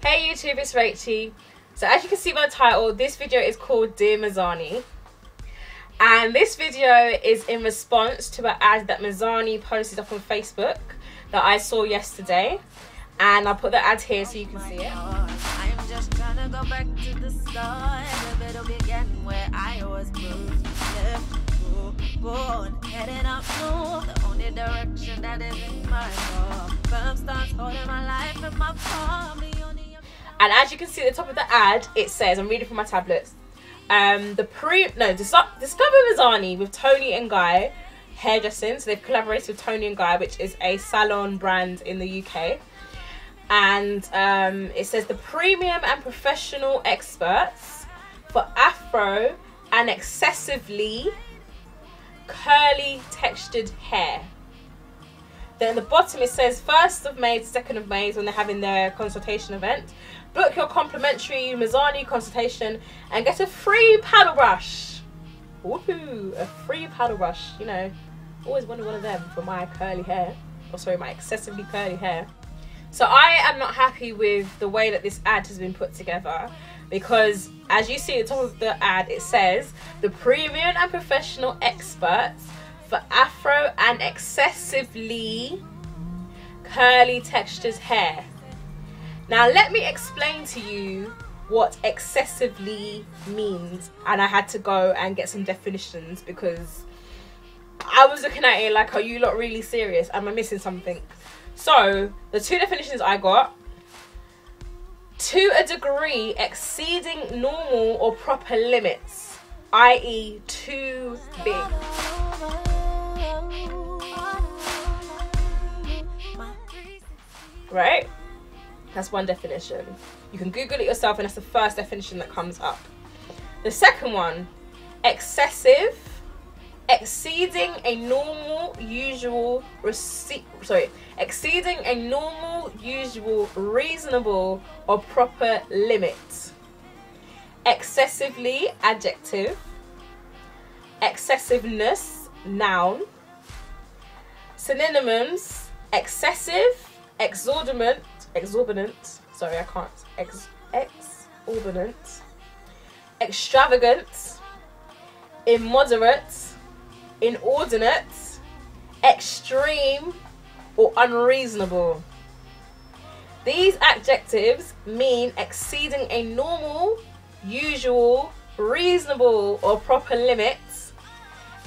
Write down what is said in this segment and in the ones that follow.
Hey YouTube, it's Rachie. So as you can see by the title, this video is called Dear Mizani. And this video is in response to an ad that Mizani posted up on Facebook that I saw yesterday. And I'll put the ad here so you can see it. I am just trying to go back to the start. The middle began where I was moved. Heading up north, the only direction that is in my heart. Firm starts holding my life in my palm. And as you can see at the top of the ad, it says, I'm reading from my tablets, Discover Mizani with Tony and Guy hairdressing. So they've collaborated with Tony and Guy, which is a salon brand in the UK. And it says the premium and professional experts for afro and excessively curly textured hair. Then at the bottom it says 1st of May to 2nd of May is when they're having their consultation event. Book your complimentary Mizani consultation and get a free paddle brush. Woohoo! A free paddle brush. You know, always wanted one of them for my curly hair. Or sorry, my excessively curly hair. So I am not happy with the way that this ad has been put together, because as you see at the top of the ad, it says the premium and professional experts for afro and excessively curly textured hair. Now let me explain to you what excessively means, and I had to go and get some definitions because I was looking at it like, are you lot really serious? Am I missing something? So the two definitions I got: to a degree exceeding normal or proper limits, i.e. too big. Right? That's one definition. You can Google it yourself and that's the first definition that comes up. The second one, excessive, exceeding a normal, usual, exceeding a normal, usual, reasonable or proper limit. Excessively, adjective. Excessiveness, noun. Synonyms, excessive, exorbitant, extravagant, immoderate, inordinate, extreme or unreasonable. These adjectives mean exceeding a normal, usual, reasonable or proper limits.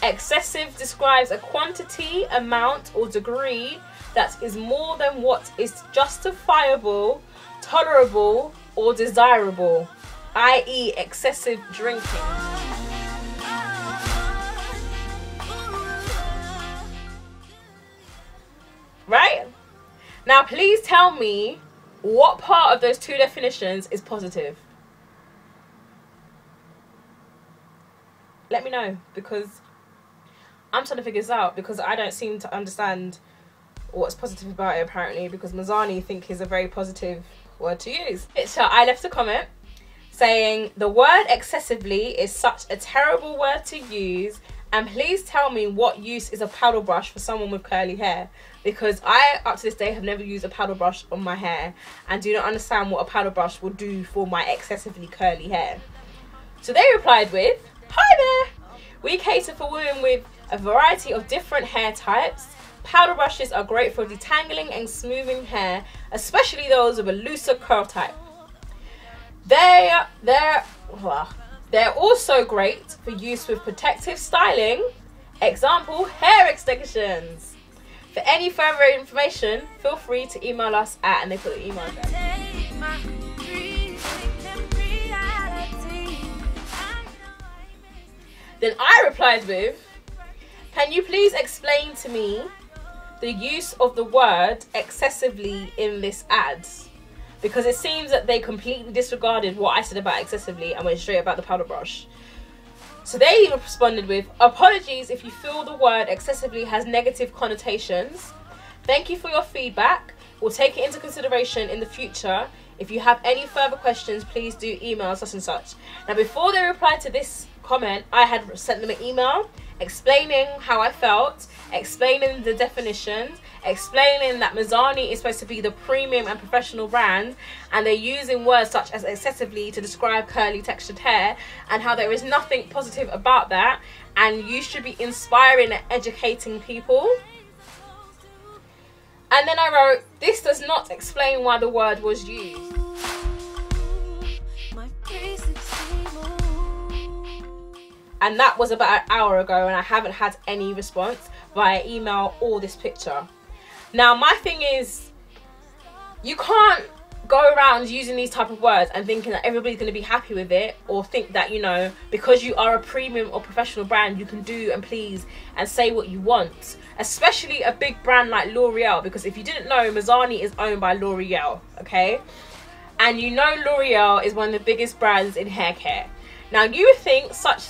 Excessive describes a quantity, amount or degree that is more than what is justifiable, tolerable or desirable, i.e. excessive drinking. Right? Now please tell me what part of those two definitions is positive. Let me know, because I'm trying to figure this out, because I don't seem to understand what's positive about it apparently, because Mizani think is a very positive word to use. So I left a comment saying the word excessively is such a terrible word to use, and please tell me what use is a paddle brush for someone with curly hair, because I up to this day have never used a paddle brush on my hair and do not understand what a paddle brush will do for my excessively curly hair. So they replied with, hi there, we cater for women with a variety of different hair types. Powder brushes are great for detangling and smoothing hair, especially those with a looser curl type. They're also great for use with protective styling, example, hair extensions. For any further information, feel free to email us at, and they put the email address. Then I replied with, can you please explain to me the use of the word excessively in this ad? Because it seems that they completely disregarded what I said about excessively and went straight about the powder brush. So they responded with, apologies if you feel the word excessively has negative connotations. Thank you for your feedback. We'll take it into consideration in the future. If you have any further questions, please do email such and such. Now before they replied to this comment, I had sent them an email explaining how I felt, explaining the definitions, explaining that Mizani is supposed to be the premium and professional brand, and they're using words such as excessively to describe curly textured hair, and how there is nothing positive about that, and you should be inspiring and educating people. And then I wrote, this does not explain why the word was used. And that was about an hour ago, and I haven't had any response via email or this picture. Now, my thing is, you can't go around using these type of words and thinking that everybody's going to be happy with it, or think that, you know, because you are a premium or professional brand, you can do and please and say what you want. Especially a big brand like L'Oreal, because if you didn't know, Mizani is owned by L'Oreal, okay? And you know L'Oreal is one of the biggest brands in hair care. Now, you would think such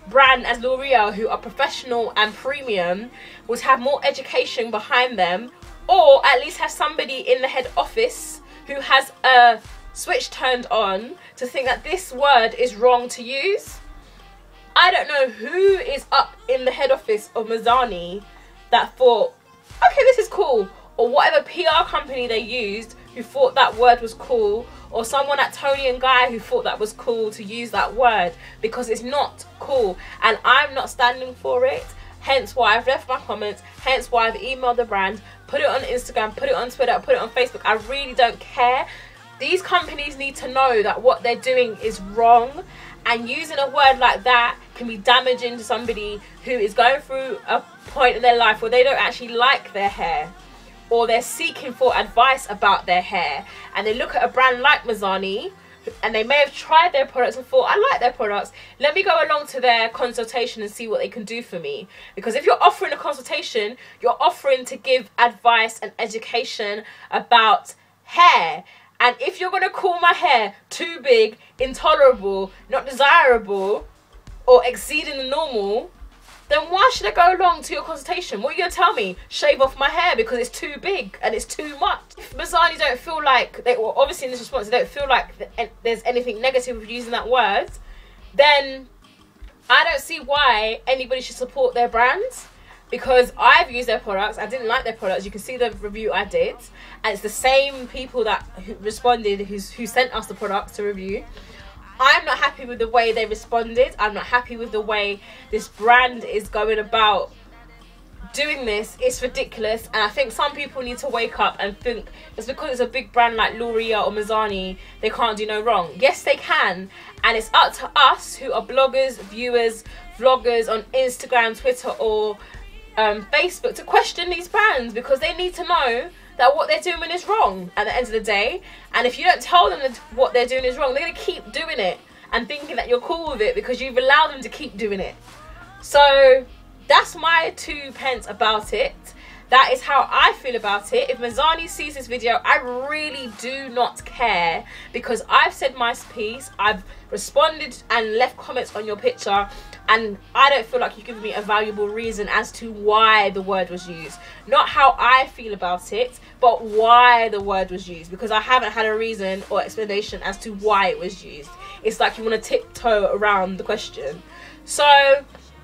brand as L'Oreal, who are professional and premium, would have more education behind them, or at least have somebody in the head office who has a switch turned on to think that this word is wrong to use. I don't know who is up in the head office of Mizani that thought, okay, this is cool, or whatever PR company they used who thought that word was cool, or someone at Tony & Guy who thought that was cool to use that word, because it's not cool, and I'm not standing for it. Hence why I've left my comments, hence why I've emailed the brand, put it on Instagram, put it on Twitter, put it on Facebook. I really don't care. These companies need to know that what they're doing is wrong, and using a word like that can be damaging to somebody who is going through a point in their life where they don't actually like their hair, or they're seeking for advice about their hair, and they look at a brand like Mizani, and they may have tried their products and thought, I like their products, let me go along to their consultation and see what they can do for me. Because if you're offering a consultation, you're offering to give advice and education about hair. And if you're going to call my hair too big, intolerable, not desirable, or exceeding the normal, then why should I go along to your consultation? What are you going to tell me? Shave off my hair because it's too big and it's too much. If Mizani don't feel like, well, obviously in this response, they don't feel like there's anything negative with using that word, then I don't see why anybody should support their brands. Because I've used their products, I didn't like their products. You can see the review I did, and it's the same people that responded who sent us the products to review. I'm not happy with the way they responded. I'm not happy with the way this brand is going about doing this. It's ridiculous, and I think some people need to wake up and think it's because it's a big brand like L'Oreal or Mizani, they can't do no wrong. Yes, they can, and it's up to us who are bloggers, viewers, vloggers on Instagram, Twitter, or Facebook to question these brands, because they need to know that what they're doing is wrong at the end of the day. And if you don't tell them that what they're doing is wrong, they're going to keep doing it and thinking that you're cool with it because you've allowed them to keep doing it. So that's my 2 pence about it. That is how I feel about it. If Mizani sees this video, I really do not care, because I've said my piece, I've responded and left comments on your picture, and I don't feel like you've given me a valuable reason as to why the word was used. Not how I feel about it, but why the word was used, because I haven't had a reason or explanation as to why it was used. It's like you want to tiptoe around the question. So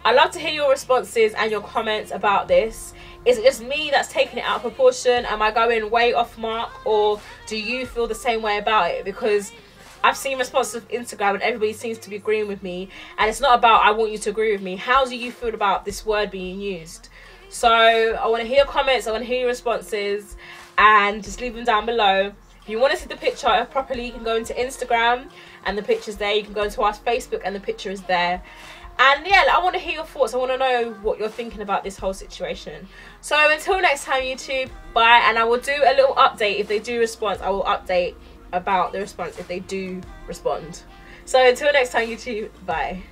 I'd love to hear your responses and your comments about this. Is it just me that's taking it out of proportion? Am I going way off mark? Or do you feel the same way about it? Because I've seen responses on Instagram and everybody seems to be agreeing with me. And it's not about I want you to agree with me. How do you feel about this word being used? So I want to hear your comments. I want to hear your responses. And just leave them down below. If you want to see the picture properly, you can go into Instagram and the picture's there. You can go into our Facebook and the picture is there. And yeah, I want to hear your thoughts. I want to know what you're thinking about this whole situation. So until next time, YouTube, bye. And I will do a little update if they do respond. I will update about the response if they do respond. So until next time, YouTube, bye.